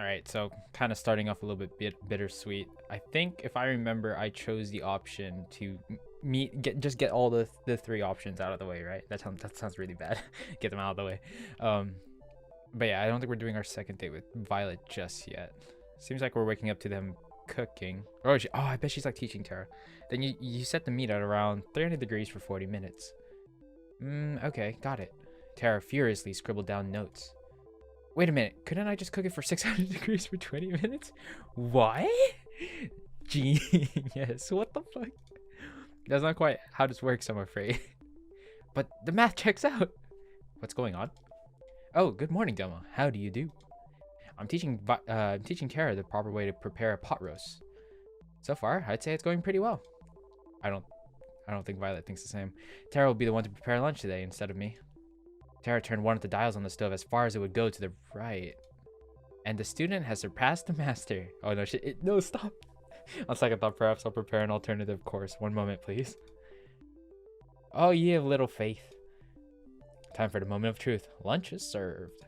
Alright, so kind of starting off a little bit bittersweet. I think if I remember, I chose the option to get all the three options out of the way, right? That sounds really bad. Get them out of the way. Um, but yeah, I don't think we're doing our second date with Violet just yet. Seems like we're waking up to them cooking. Oh, I bet she's like teaching Terra. Then you set the meat at around 300 degrees for 40 minutes. Okay, got it. Terra furiously scribbled down notes. Wait a minute, couldn't I just cook it for 600 degrees for 20 minutes? What? Genius, what the fuck? That's not quite how this works, I'm afraid. But the math checks out. What's going on? Oh, good morning, Demo. How do you do? I'm teaching Tara the proper way to prepare a pot roast. So far, I'd say it's going pretty well. I don't think Violet thinks the same. Tara will be the one to prepare lunch today instead of me. Tara turned one of the dials on the stove as far as it would go to the right. And the student has surpassed the master. Oh no, shit. No, stop. On second thought, perhaps I'll prepare an alternative course. One moment, please. Oh, ye have little faith. Time for the moment of truth. Lunch is served.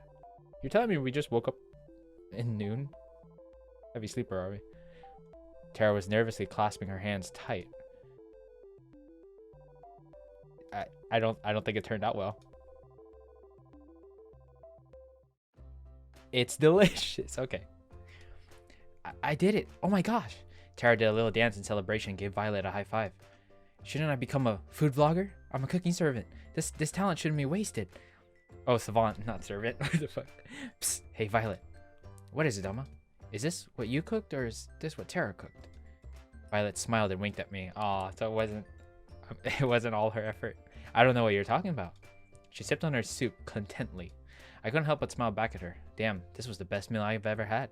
You're telling me we just woke up in noon? Heavy sleeper, are we? Tara was nervously clasping her hands tight. I don't think it turned out well. It's delicious. Okay. I did it. Oh my gosh. Tara did a little dance in celebration and gave Violet a high five. Shouldn't I become a food vlogger? I'm a cooking servant. This talent shouldn't be wasted. Oh, savant, not servant. What the fuck? Psst. Hey, Violet. What is it, Dama? Is this what you cooked or is this what Tara cooked? Violet smiled and winked at me. Aw, so it wasn't all her effort. I don't know what you're talking about. She sipped on her soup contently. I couldn't help but smile back at her. Damn, this was the best meal I've ever had.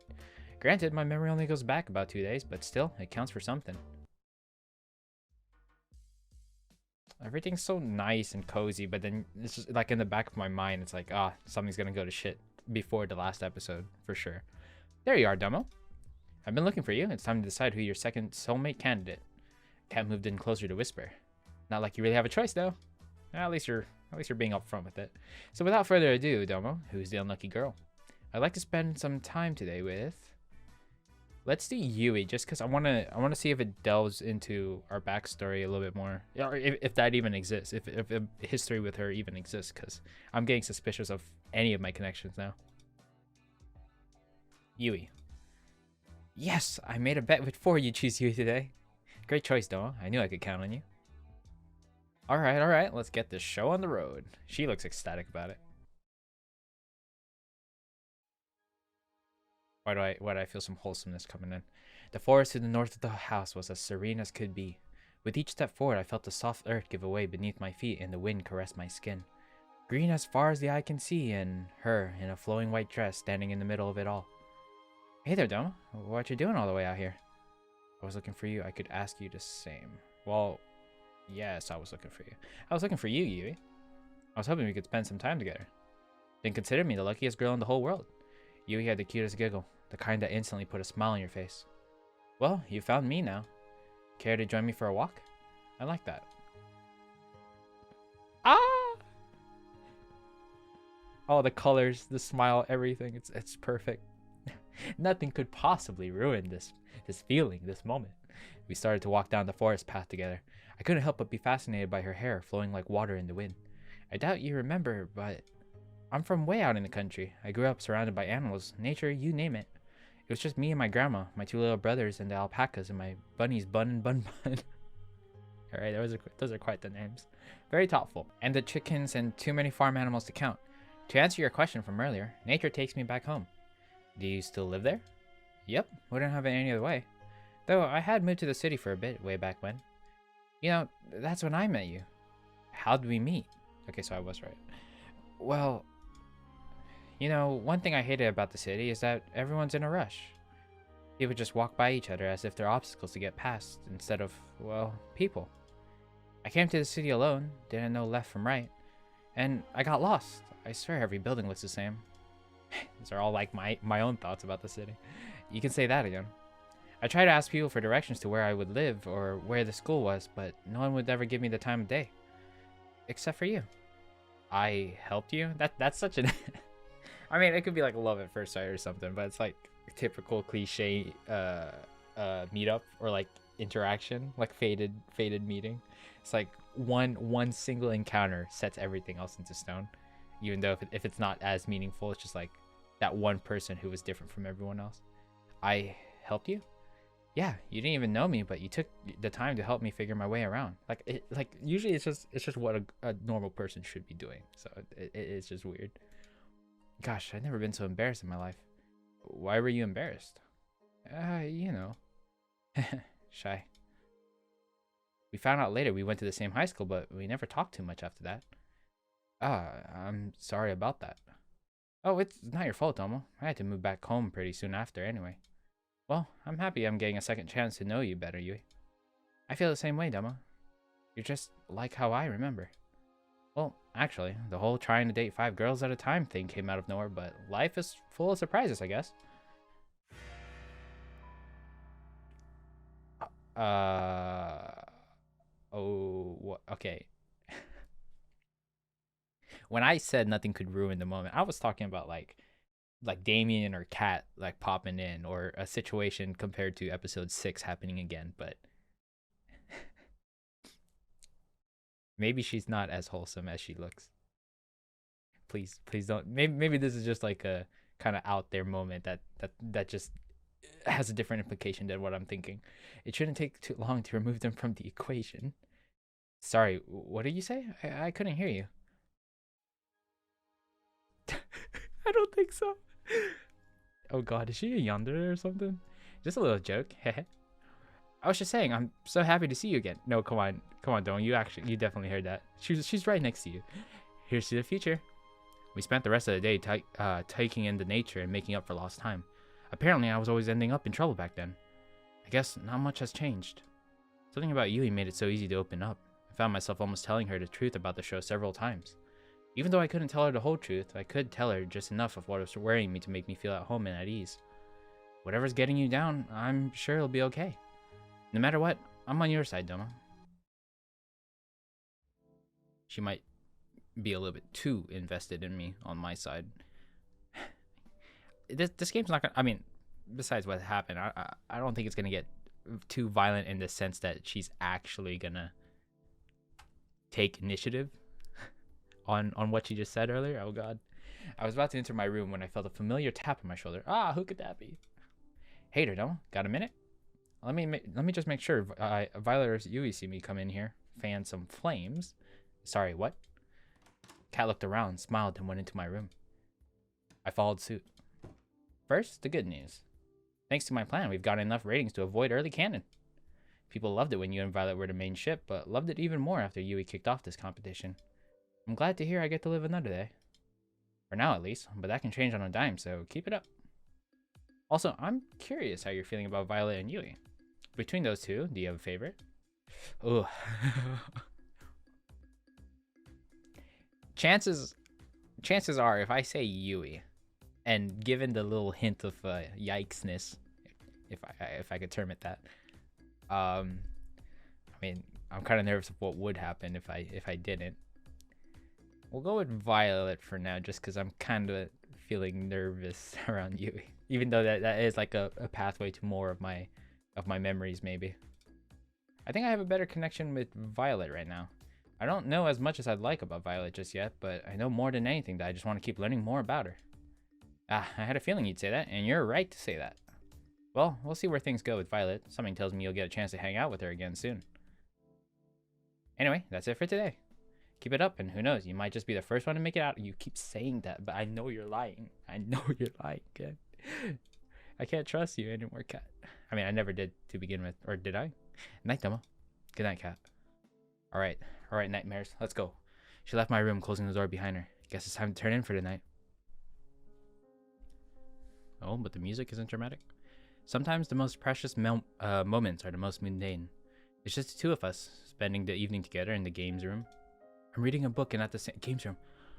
Granted, my memory only goes back about 2 days, but still, it counts for something. Everything's so nice and cozy, but then it's just like in the back of my mind, it's like, something's gonna go to shit before the last episode, for sure. There you are, Dumbo. I've been looking for you. It's time to decide who your second soulmate candidate. Cat moved in closer to whisper. Not like you really have a choice, though. At least you're being upfront with it. So without further ado, Domo, who's the unlucky girl? I'd like to spend some time today with... Let's do Yui, just because I want to see if it delves into our backstory a little bit more. Or if that even exists. If history with her even exists, because I'm getting suspicious of any of my connections now. Yui. Yes, I made a bet before you choose Yui today. Great choice, Domo. I knew I could count on you. Alright, let's get this show on the road. She looks ecstatic about it. Why do I feel some wholesomeness coming in? The forest to the north of the house was as serene as could be. With each step forward, I felt the soft earth give away beneath my feet and the wind caress my skin. Green as far as the eye can see, and her in a flowing white dress standing in the middle of it all. Hey there, Doma. What you doing all the way out here? I was looking for you. I could ask you the same. Well... Yes, I was looking for you. I was looking for you, Yui. I was hoping we could spend some time together. Then consider me the luckiest girl in the whole world. Yui had the cutest giggle, the kind that instantly put a smile on your face. Well, you found me now. Care to join me for a walk? I like that. Ah! All the colors, the smile, everything. It's perfect. Nothing could possibly ruin this feeling, this moment. We started to walk down the forest path together. I couldn't help but be fascinated by her hair flowing like water in the wind. I doubt you remember, but I'm from way out in the country. I grew up surrounded by animals, nature, you name it. It was just me and my grandma, my two little brothers, and the alpacas, and my bunnies Bun and Bun Bun. Alright, those are quite the names. Very thoughtful. And the chickens and too many farm animals to count. To answer your question from earlier, nature takes me back home. Do you still live there? Yep, wouldn't have it any other way. Though I had moved to the city for a bit, way back when. You know, that's when I met you. How did we meet? Okay, so I was right. Well, you know, one thing I hated about the city is that everyone's in a rush. People just walk by each other as if they're obstacles to get past, instead of, well, people. I came to the city alone, didn't know left from right, and I got lost. I swear every building looks the same. These are all like my own thoughts about the city. You can say that again. I tried to ask people for directions to where I would live or where the school was, but no one would ever give me the time of day. Except for you. I helped you? That's such an... I mean, it could be like love at first sight or something, but it's like typical cliche meetup or like interaction, like faded meeting. It's like one single encounter sets everything else into stone, even though if it's not as meaningful, it's just like that one person who was different from everyone else. I helped you. Yeah, you didn't even know me, but you took the time to help me figure my way around. Like usually it's just what a normal person should be doing. So it's just weird. Gosh, I've never been so embarrassed in my life. Why were you embarrassed? You know, shy. We found out later we went to the same high school, but we never talked too much after that. I'm sorry about that. Oh, it's not your fault, Domo. I had to move back home pretty soon after anyway. Well, I'm happy I'm getting a second chance to know you better, Yui. I feel the same way, Domo. You're just like how I remember. Well, actually, the whole trying to date 5 girls at a time thing came out of nowhere, but life is full of surprises, I guess. Oh, okay. When I said nothing could ruin the moment, I was talking about like Damian or Kat like popping in, or a situation compared to episode 6 happening again, but maybe she's not as wholesome as she looks. Please don't. Maybe this is just like a kind of out there moment that just has a different implication than what I'm thinking. It shouldn't take too long to remove them from the equation. Sorry, what did you say? I couldn't hear you. I don't think so. Oh god, is she a yandere or something? Just a little joke. I was just saying, I'm so happy to see you again. No, come on, Don. You definitely heard that. She's right next to you. Here's to the future. We spent the rest of the day taking in the nature and making up for lost time. Apparently, I was always ending up in trouble back then. I guess not much has changed. Something about Yui made it so easy to open up. I found myself almost telling her the truth about the show several times. Even though I couldn't tell her the whole truth, I could tell her just enough of what was worrying me to make me feel at home and at ease. Whatever's getting you down, I'm sure it'll be okay. No matter what, I'm on your side, Doma. She might be a little bit too invested in me on my side. This game's not gonna, I mean, besides what happened, I don't think it's gonna get too violent in the sense that she's actually gonna take initiative on what she just said earlier. Oh god. I was about to enter my room when I felt a familiar tap on my shoulder. Ah, who could that be? Hey there, Doma. Got a minute? Let me just make sure Violet or Yui see me come in here, fan some flames. Sorry, what? Kat looked around, smiled, and went into my room. I followed suit. First, the good news. Thanks to my plan, we've got enough ratings to avoid early canon. People loved it when you and Violet were the main ship, but loved it even more after Yui kicked off this competition. I'm glad to hear I get to live another day. For now, at least, but that can change on a dime, so keep it up. Also, I'm curious how you're feeling about Violet and Yui. Between those two, do you have a favorite? Ugh. Chances are, if I say Yui, and given the little hint of yikesness, if I could term it that, I mean, I'm kind of nervous of what would happen if I didn't. We'll go with Violet for now, just because I'm kind of feeling nervous around Yui, even though that is like a pathway to more of my memories, maybe. I think I have a better connection with Violet right now. I don't know as much as I'd like about Violet just yet, but I know more than anything that I just want to keep learning more about her. I had a feeling you'd say that, and you're right to say that. Well, we'll see where things go with Violet. Something tells me you'll get a chance to hang out with her again soon. Anyway, that's it for today. Keep it up, and who knows, you might just be the first one to make it out. You keep saying that, but I know you're lying. I know you're lying, Kat. I can't trust you anymore, Kat. I mean, I never did to begin with, or did I? Night, Doma. Good night, Kat. All right, nightmares. Let's go. She left my room, closing the door behind her. Guess it's time to turn in for the night. Oh, but the music isn't dramatic. Sometimes the most precious moments are the most mundane. It's just the two of us, spending the evening together in the games room. I'm reading a book and at the same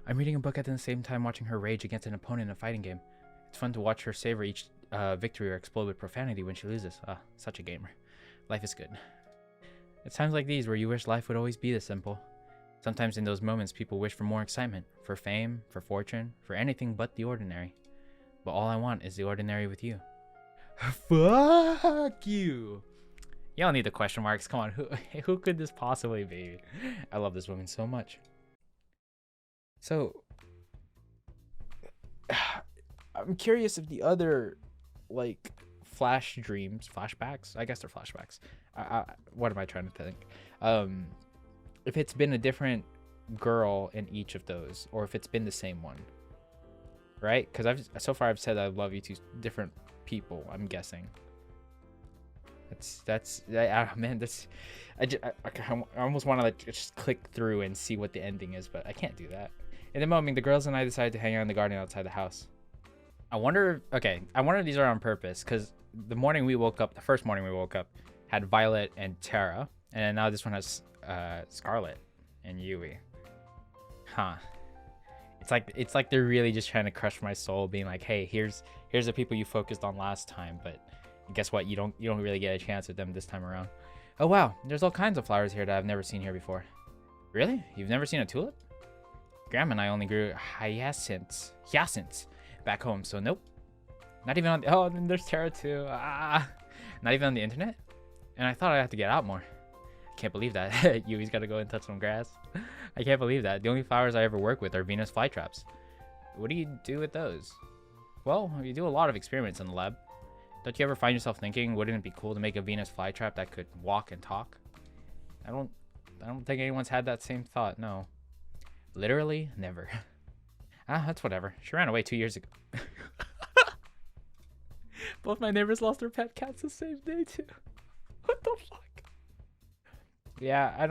I'm reading a book at the same time watching her rage against an opponent in a fighting game. It's fun to watch her savor each victory or explode with profanity when she loses. Ah, such a gamer. Life is good. It's times like these where you wish life would always be this simple. Sometimes in those moments, people wish for more excitement, for fame, for fortune, for anything but the ordinary. But all I want is the ordinary with you. Fuck you. You don't need the question marks. Come on, who could this possibly be? I love this woman so much. So, I'm curious if the other, like, flashbacks. I guess they're flashbacks. What am I trying to think? If it's been a different girl in each of those, or if it's been the same one, right? Because so far I've said I love you to different people. I'm guessing. Man, I almost want to like just click through and see what the ending is, but I can't do that. In the moment, the girls and I decided to hang out in the garden outside the house. I wonder if these are on purpose, because the morning we woke up, the first morning we woke up, had Violet and Terra, and now this one has Scarlett and Yui. Huh. It's like they're really just trying to crush my soul, being like, hey, here's the people you focused on last time, but guess what? You don't really get a chance with them this time around. Oh wow, there's all kinds of flowers here that I've never seen here before. Really? You've never seen a tulip? Grandma and I only grew hyacinths back home, so nope. Not even on the, oh, and there's Terra too. Not even on the internet? And I thought I'd have to get out more. I can't believe that. Yui's gotta go and touch some grass. I can't believe that. The only flowers I ever work with are Venus flytraps. What do you do with those? Well, you do a lot of experiments in the lab. Don't you ever find yourself thinking, wouldn't it be cool to make a Venus flytrap that could walk and talk? I don't think anyone's had that same thought, no. Literally never. That's whatever. She ran away 2 years ago. Both my neighbors lost their pet cats the same day too. What the fuck? Yeah, I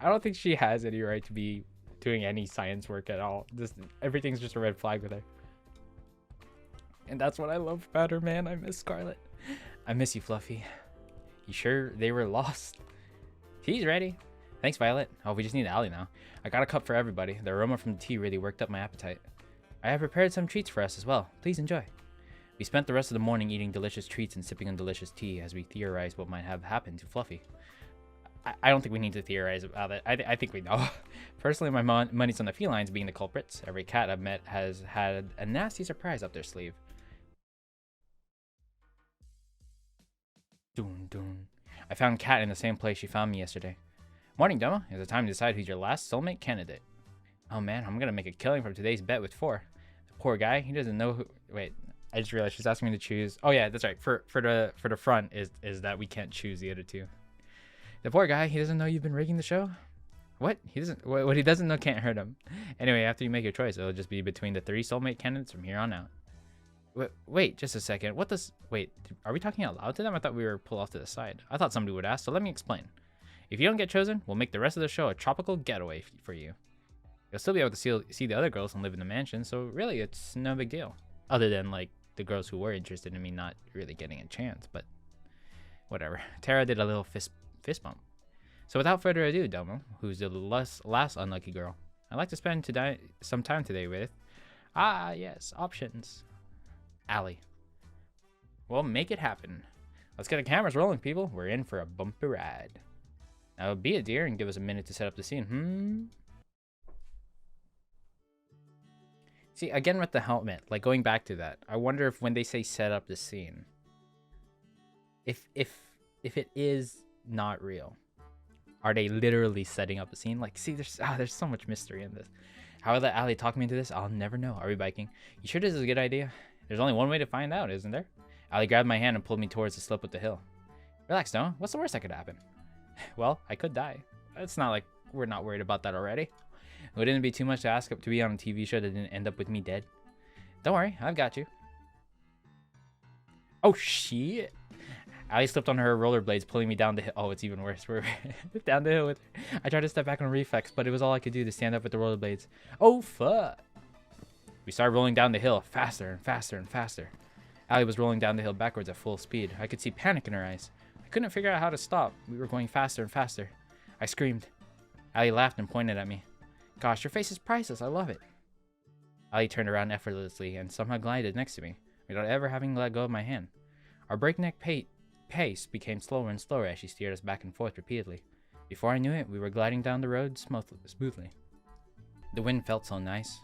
don't think she has any right to be doing any science work at all. Everything's just a red flag with her. And that's what I love about her, man. I miss Scarlett. I miss you, Fluffy. You sure they were lost? Tea's ready. Thanks, Violet. Oh, we just need Allie now. I got a cup for everybody. The aroma from the tea really worked up my appetite. I have prepared some treats for us as well. Please enjoy. We spent the rest of the morning eating delicious treats and sipping on delicious tea as we theorized what might have happened to Fluffy. I don't think we need to theorize about it. I think we know. Personally, my money's on the felines being the culprits. Every cat I've met has had a nasty surprise up their sleeve. Dun dun. I found Cat in the same place she found me yesterday. Morning, Demo. It's time to decide who's your last soulmate candidate. Oh man, I'm gonna make a killing from today's bet with 4. The poor guy, he doesn't know who. Wait, I just realized she's asking me to choose. Oh yeah, that's right. For the front is that we can't choose the other two. The poor guy, he doesn't know you've been rigging the show. What? What he doesn't know can't hurt him. Anyway, after you make your choice, it'll just be between the 3 soulmate candidates from here on out. Wait, just a second. Wait, are we talking out loud to them? I thought we were pulled off to the side. I thought somebody would ask, so let me explain. If you don't get chosen, we'll make the rest of the show a tropical getaway for you. You'll still be able to see the other girls and live in the mansion, so really it's no big deal. Other than, like, the girls who were interested in me not really getting a chance, but whatever. Terra did a little fist bump. So without further ado, Domo, who's the last unlucky girl, I'd like to spend some time today with, yes, options. Allie. Well, make it happen. Let's get the cameras rolling, people. We're in for a bumpy ride. Now, be a dear and give us a minute to set up the scene. See, again with the helmet, like going back to that, I wonder if when they say set up the scene, if it is not real, are they literally setting up a scene? Like, see, there's so much mystery in this. How will let Allie talk me into this? I'll never know. Are we biking? You sure this is a good idea? There's only one way to find out, isn't there? Allie grabbed my hand and pulled me towards the slope of the hill. Relax, Noah. What's the worst that could happen? Well, I could die. It's not like we're not worried about that already. Wouldn't it be too much to ask to be on a TV show that didn't end up with me dead? Don't worry, I've got you. Oh, shit. Allie slipped on her rollerblades, pulling me down the hill. Oh, it's even worse. We're down the hill with her. I tried to step back on a reflex, but it was all I could do to stand up with the rollerblades. Oh, fuck. We started rolling down the hill, faster and faster and faster. Allie was rolling down the hill backwards at full speed. I could see panic in her eyes. I couldn't figure out how to stop. We were going faster and faster. I screamed. Allie laughed and pointed at me. Gosh, your face is priceless. I love it. Allie turned around effortlessly and somehow glided next to me, without ever having let go of my hand. Our breakneck pace became slower and slower as she steered us back and forth repeatedly. Before I knew it, we were gliding down the road smoothly. The wind felt so nice.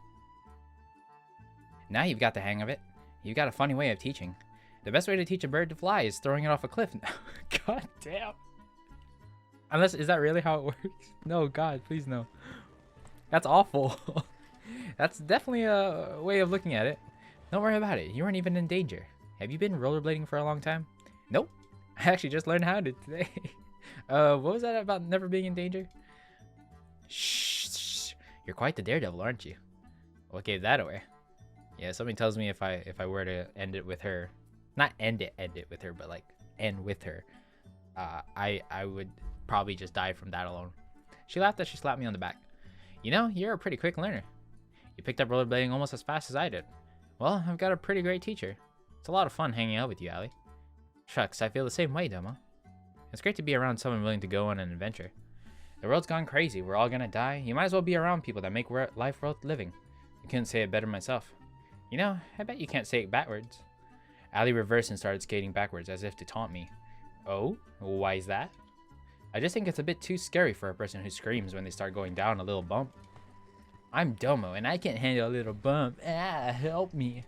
Now you've got the hang of it. You've got a funny way of teaching. The best way to teach a bird to fly is throwing it off a cliff. God damn. Is that really how it works? No, God, please no. That's awful. That's definitely a way of looking at it. Don't worry about it. You weren't even in danger. Have you been rollerblading for a long time? Nope. I actually just learned how to today. What was that about never being in danger? Shh. You're quite the daredevil, aren't you? What gave that away? Yeah, something tells me if I were to end it with her, not end it with her, but like end with her, I would probably just die from that alone. She laughed as she slapped me on the back. You know, you're a pretty quick learner. You picked up rollerblading almost as fast as I did. Well, I've got a pretty great teacher. It's a lot of fun hanging out with you, Allie. Shucks, I feel the same way, Doma. It's great to be around someone willing to go on an adventure. The world's gone crazy. We're all gonna die. You might as well be around people that make life worth living. I couldn't say it better myself. You know, I bet you can't say it backwards. Allie reversed and started skating backwards as if to taunt me. Oh? Why is that? I just think it's a bit too scary for a person who screams when they start going down a little bump. I'm Domo, and I can't handle a little bump. Ah, help me.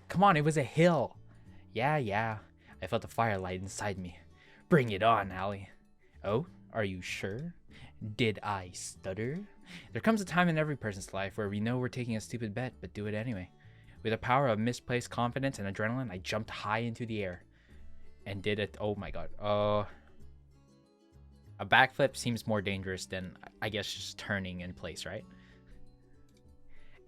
Come on, it was a hill. Yeah. I felt the firelight inside me. Bring it on, Allie. Oh, are you sure? Did I stutter? There comes a time in every person's life where we know we're taking a stupid bet, but do it anyway. With the power of misplaced confidence and adrenaline, I jumped high into the air. And did it. Oh my god. A backflip seems more dangerous than, I guess, just turning in place, right?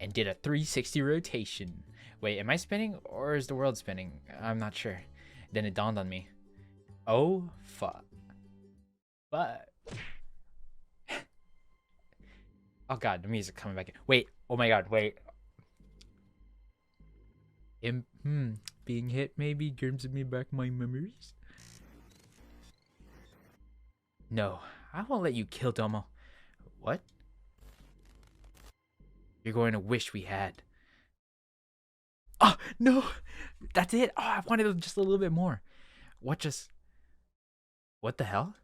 And did a 360 rotation. Wait, am I spinning or is the world spinning? I'm not sure. Then it dawned on me. Oh, fuck. But. Oh god, the music coming back in. Wait, oh my god, wait. Being hit maybe gives me back my memories? No, I won't let you kill Domo. What? You're going to wish we had. Oh, no! That's it! Oh, I wanted just a little bit more. What the hell?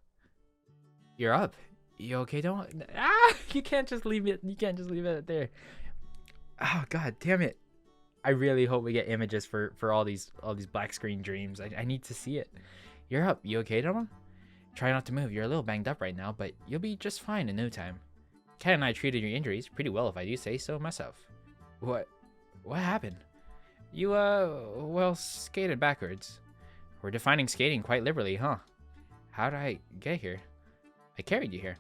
You're up. You okay, Domo? Ah! You can't just leave it. You can't just leave it there. Oh, god damn it. I really hope we get images for all these black screen dreams. I need to see it. You're up. You okay, Domo? Try not to move. You're a little banged up right now, but you'll be just fine in no time. Kat and I treated your injuries pretty well, if I do say so myself. What happened? You, well, skated backwards. We're defining skating quite liberally, huh? How did I get here? I carried you here.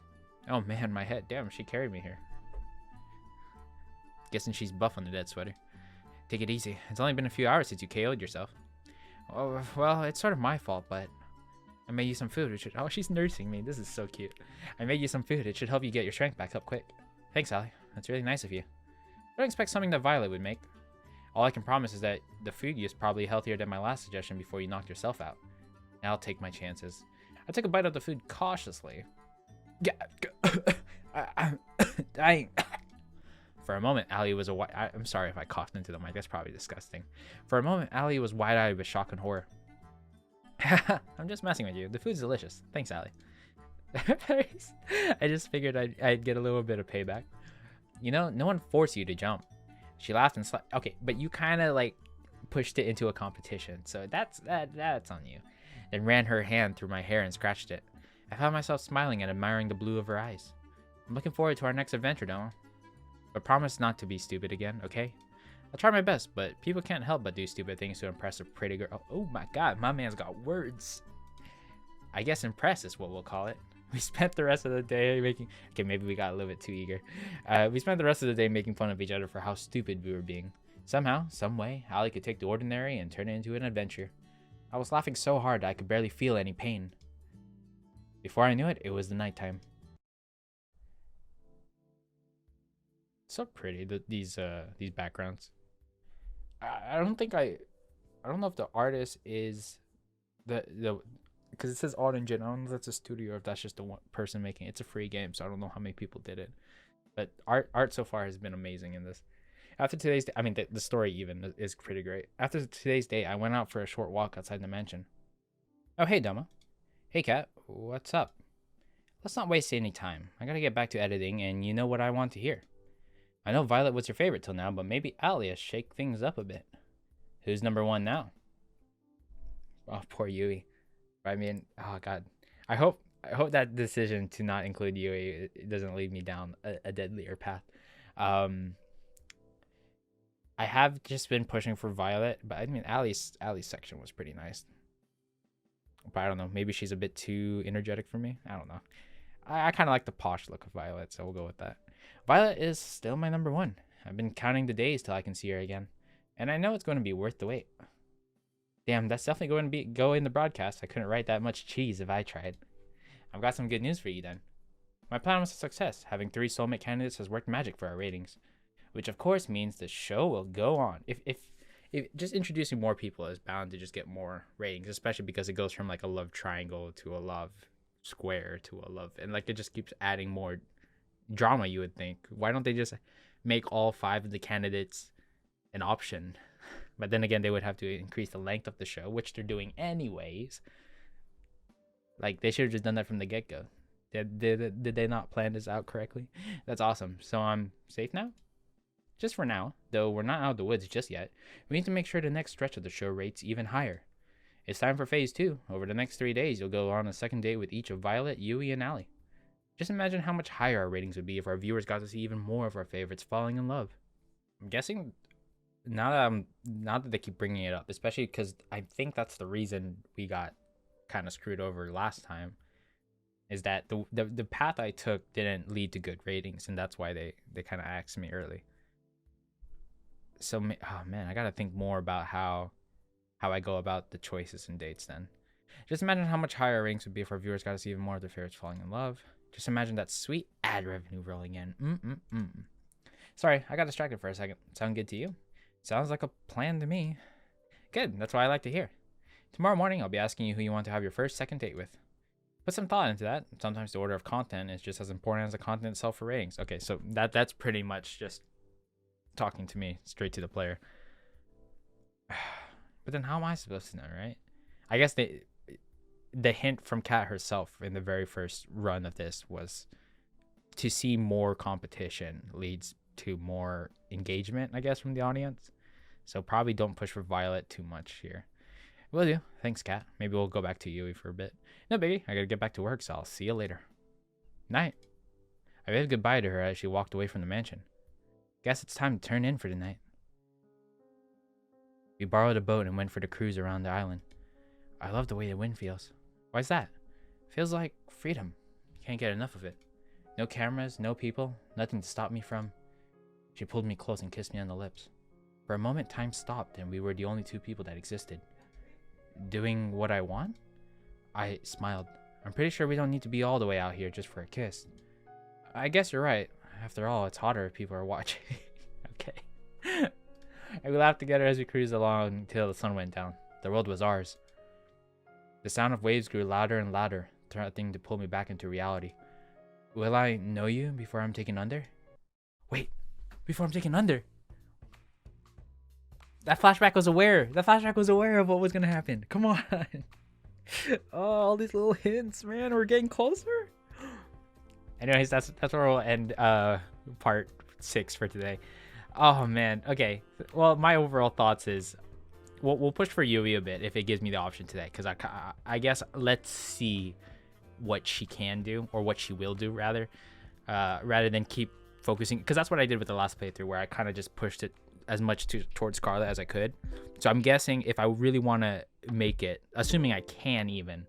Oh man, my head. Damn, she carried me here. Guessing she's buff on the dead sweater. Take it easy. It's only been a few hours since you KO'd yourself. Oh, well, it's sort of my fault, but I made you some food. It should... Oh, she's nursing me. This is so cute. I made you some food. It should help you get your strength back up quick. Thanks, Allie. That's really nice of you. Don't expect something that Violet would make. All I can promise is that the food is probably healthier than my last suggestion before you knocked yourself out. I'll take my chances. I took a bite of the food cautiously. I'm dying. For a moment, Allie was I'm sorry if I coughed into the mic. That's probably disgusting. For a moment, Allie was wide-eyed with shock and horror. I'm just messing with you. The food's delicious. Thanks, Allie. I just figured I'd get a little bit of payback. You know, no one forced you to jump. She laughed and slapped. Okay, but you kind of like pushed it into a competition, so that's on you. Then ran her hand through my hair and scratched it. I found myself smiling and admiring the blue of her eyes. I'm looking forward to our next adventure, Doma. But promise not to be stupid again, okay? I'll try my best, but people can't help but do stupid things to impress a pretty girl. Oh my god, my man's got words. I guess impress is what we'll call it. We spent the rest of the day making... Okay, maybe we got a little bit too eager. We spent the rest of the day making fun of each other for how stupid we were being. Somehow, some way, Allie could take the ordinary and turn it into an adventure. I was laughing so hard I could barely feel any pain. Before I knew it, it was the nighttime. So pretty, these backgrounds. I don't know if the artist is the because it says art engine. I don't know if that's a studio or if that's just the one person making it. It's a free game, so I don't know how many people did it. But art so far has been amazing in this. After today's day, I mean the story even is pretty great. After today's day, I went out for a short walk outside the mansion. Oh hey Doma. Hey Kat, what's up? Let's not waste any time. I gotta get back to editing, and you know what I want to hear. I know Violet was your favorite till now, but maybe Alias shake things up a bit. Who's number one now? Oh, poor Yui. I mean, oh god. I hope that decision to not include Yui it doesn't lead me down a deadlier path. I have just been pushing for Violet, but I mean, Ali's section was pretty nice. But I don't know. Maybe she's a bit too energetic for me. I don't know. I kind of like the posh look of Violet, so we'll go with that. Violet is still my number one. I've been counting the days till I can see her again. And I know it's going to be worth the wait. Damn, that's definitely going to go in the broadcast. I couldn't write that much cheese if I tried. I've got some good news for you then. My plan was a success. Having 3 soulmate candidates has worked magic for our ratings. Which of course means the show will go on. If just introducing more people is bound to just get more ratings, especially because it goes from like a love triangle to a love square to a love, and like it just keeps adding more drama, you would think. Why don't they just make all 5 of the candidates an option? But then again, they would have to increase the length of the show, which they're doing anyways. Like, they should have just done that from the get-go. Did they not plan this out correctly? That's awesome. So I'm safe now? Just for now, though we're not out of the woods just yet. We need to make sure the next stretch of the show rates even higher. It's time for phase 2. Over the next 3 days, you'll go on a second date with each of Violet, Yui, and Ali. Just imagine how much higher our ratings would be if our viewers got to see even more of our favorites falling in love. I'm guessing now that they keep bringing it up, especially because I think that's the reason we got kind of screwed over last time, is that the path I took didn't lead to good ratings, and that's why they kind of axed me early. So, oh man, I gotta think more about how I go about the choices and dates then. Just imagine how much higher our ratings would be if our viewers got to see even more of their favorites falling in love. Just imagine that sweet ad revenue rolling in. Sorry, I got distracted for a second. Sound good to you? Sounds like a plan to me. Good, that's what I like to hear. Tomorrow morning, I'll be asking you who you want to have your first second date with. Put some thought into that. Sometimes the order of content is just as important as the content itself for ratings. Okay, so that's pretty much just talking to me, straight to the player. But then how am I supposed to know, right? I guess the hint from Kat herself in the very first run of this was to see more competition leads to more engagement, I guess, from the audience. So probably don't push for Violet too much here. Will do. Thanks, Kat. Maybe we'll go back to Yui for a bit. No, baby. I gotta get back to work, so I'll see you later. Night. I waved goodbye to her as she walked away from the mansion. Guess it's time to turn in for the night. We borrowed a boat and went for the cruise around the island. I love the way the wind feels. Why's that? Feels like freedom. Can't get enough of it. No cameras, no people, nothing to stop me from. She pulled me close and kissed me on the lips. For a moment, time stopped and we were the only 2 people that existed. Doing what I want? I smiled. I'm pretty sure we don't need to be all the way out here just for a kiss. I guess you're right. After all, it's hotter if people are watching. Okay. And we laughed together as we cruised along until the sun went down. The world was ours. The sound of waves grew louder and louder, threatening to pull me back into reality. Will I know you before I'm taken under? Wait, before I'm taken under? That flashback was aware. That flashback was aware of what was gonna happen. Come on. Oh, all these little hints, man. We're getting closer. Anyways, that's where we'll end part 6 for today. Oh man. Okay. Well, my overall thoughts is we'll push for Yui a bit if it gives me the option today, because I guess let's see what she can do, or what she will do rather than keep focusing, because that's what I did with the last playthrough, where I kind of just pushed it as much towards Scarlett as I could. So I'm guessing if I really want to make it, assuming I can even,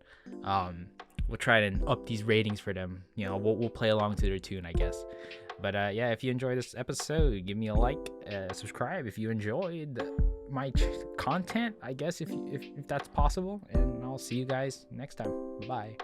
we'll try to up these ratings for them. You know, we'll play along to their tune, I guess. But yeah, if you enjoyed this episode, give me a like, subscribe if you enjoyed my content, I guess, if that's possible. And I'll see you guys next time. Bye.